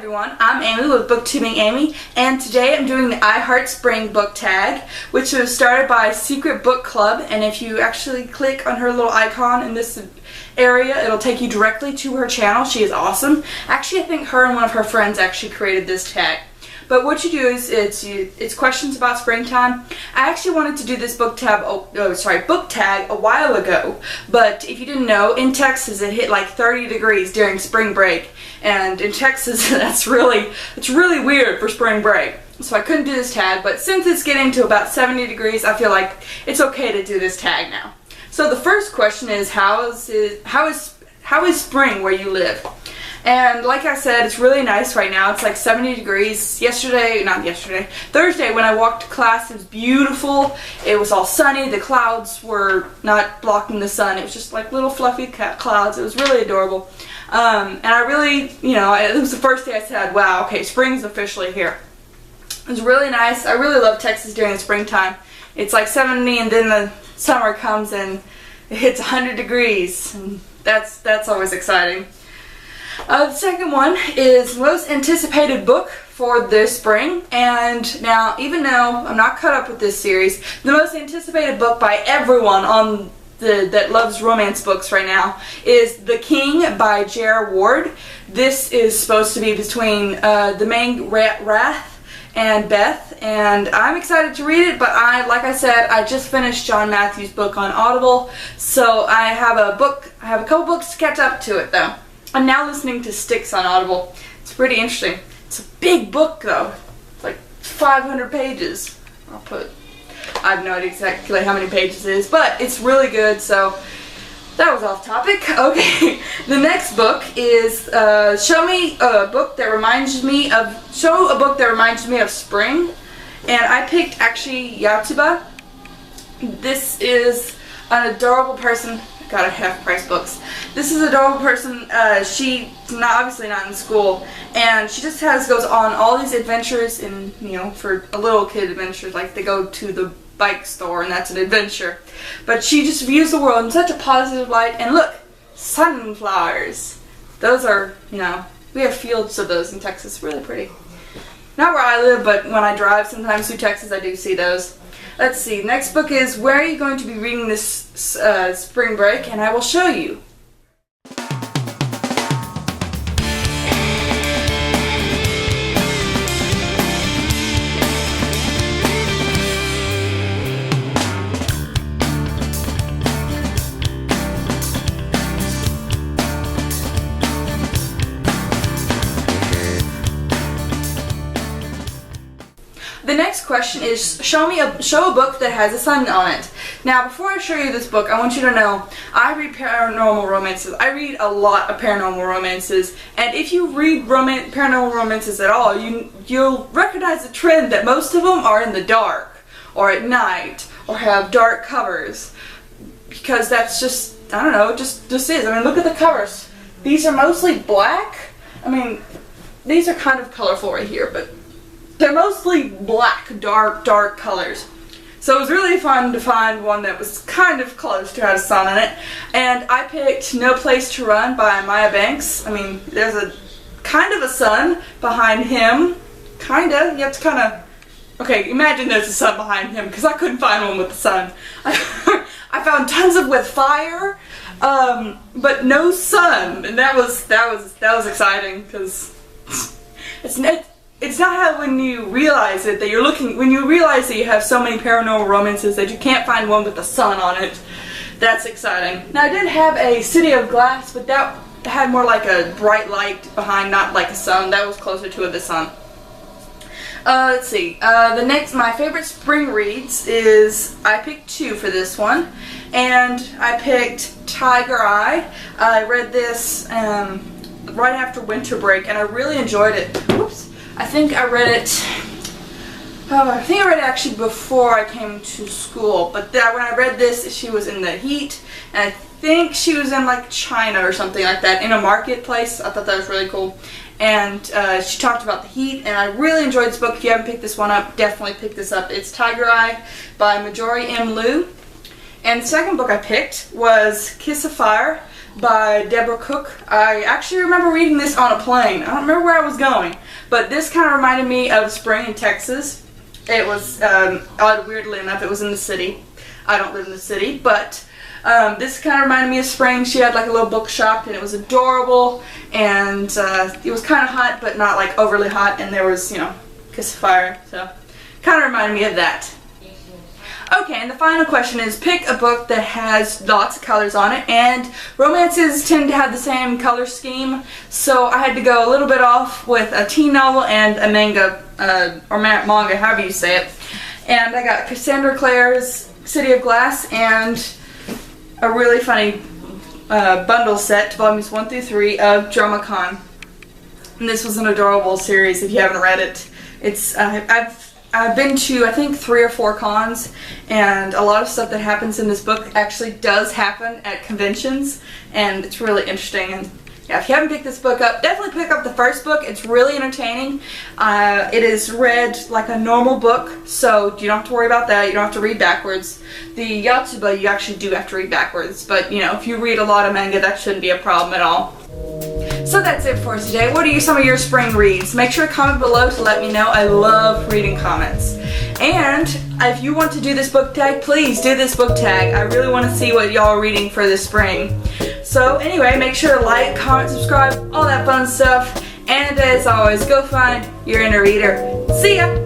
everyone, I'm Amy with BookTubing Amy, and today I'm doing the I Heart Spring book tag, which was started by Secret Book Club, and if you actually click on her little icon in this area, it'll take you directly to her channel. She is awesome. Actually, I think her and one of her friends actually created this tag. But what you do is it's questions about springtime. I actually wanted to do this book tag a while ago, but if you didn't know, in Texas it hit like 30 degrees during spring break, and in Texas it's really weird for spring break. So I couldn't do this tag, but since it's getting to about 70 degrees, I feel like it's okay to do this tag now. So the first question is how is spring where you live? And like I said, it's really nice right now. It's like 70 degrees. Thursday when I walked to class, it was beautiful. It was all sunny. The clouds were not blocking the sun. It was just like little fluffy clouds. It was really adorable. And I really, it was the first day I said, wow, okay, spring's officially here. It was really nice. I really love Texas during the springtime. It's like 70 and then the summer comes and it hits 100 degrees. And that's always exciting. The second one is most anticipated book for this spring, and now even though I'm not caught up with this series, the most anticipated book by everyone on that loves romance books right now is The King by J.R. Ward. This is supposed to be between the main Wrath and Beth, and I'm excited to read it, but like I said, I just finished John Matthews' book on Audible, so I have a couple books to catch up to it though. I'm now listening to Sticks on Audible. It's pretty interesting. It's a big book though. It's like 500 pages. I have no idea exactly how many pages it is, but it's really good, so that was off topic. Okay, the next book is Show a book that reminds me of spring, and I picked actually Yotsuba. This is an adorable person. Got a half-price books. This is an adorable person. She's obviously not in school, and she just goes on all these adventures, and for a little kid adventures, like they go to the bike store, and that's an adventure. But she just views the world in such a positive light. And look, sunflowers. Those are, we have fields of those in Texas. Really pretty. Not where I live, but when I drive sometimes through Texas, I do see those. Let's see, next book is Where Are You Going to Be Reading This Spring Break? And I will show you. The next question is show a book that has a sun on it. Now, before I show you this book, I want you to know I read paranormal romances. I read a lot of paranormal romances, and if you read paranormal romances at all, you'll recognize the trend that most of them are in the dark or at night or have dark covers, because that's just, I don't know, it just is. I mean, look at the covers. These are mostly black. I mean, these are kind of colorful right here, but they're mostly black, dark colors. So it was really fun to find one that was kind of close to had a sun in it. And I picked No Place to Run by Maya Banks. I mean, there's a kind of a sun behind him. Kinda. You have to kind of... Okay, imagine there's a sun behind him, because I couldn't find one with the sun. I found tons with fire, but no sun. And that was exciting, because it's not how when you realize it that when you realize that you have so many paranormal romances that you can't find one with the sun on it. That's exciting. Now, I did have a City of Glass, but that had more like a bright light behind, not like a sun. That was closer to the sun. Let's see. My favorite spring reads is, I picked two for this one, and I picked Tiger Eye. I read this right after winter break, and I really enjoyed it. Whoops. I think I read it actually before I came to school, but when I read this, she was in the heat, and I think she was in like China or something like that, in a marketplace. I thought that was really cool, and she talked about the heat, and I really enjoyed this book. If you haven't picked this one up, definitely pick this up. It's Tiger Eye by Majori M. Liu. And the second book I picked was Kiss of Fire by Deborah Cook. I actually remember reading this on a plane. I don't remember where I was going, but this kind of reminded me of spring in Texas. It was, weirdly enough, it was in the city. I don't live in the city, but this kind of reminded me of spring. She had like a little bookshop, and it was adorable, and it was kind of hot, but not like overly hot, and there was, you know, kiss of fire, so kind of reminded me of that. Okay, and the final question is pick a book that has lots of colors on it, and romances tend to have the same color scheme, so I had to go a little bit off with a teen novel and a manga, or manga, however you say it. And I got Cassandra Clare's City of Glass and a really funny bundle set, volumes 1 through 3 of DramaCon. And this was an adorable series if you haven't read it. It's I've been to, I think, 3 or 4 cons, and a lot of stuff that happens in this book actually does happen at conventions, and it's really interesting. And yeah, if you haven't picked this book up, definitely pick up the first book. It's really entertaining. It is read like a normal book, so you don't have to worry about that. You don't have to read backwards. The Yotsuba, you actually do have to read backwards, but you know, if you read a lot of manga, that shouldn't be a problem at all. So that's it for today. What are some of your spring reads? Make sure to comment below to let me know. I love reading comments. And if you want to do this book tag, please do this book tag. I really want to see what y'all are reading for this spring. So anyway, make sure to like, comment, subscribe, all that fun stuff. And as always, go find your inner reader. See ya!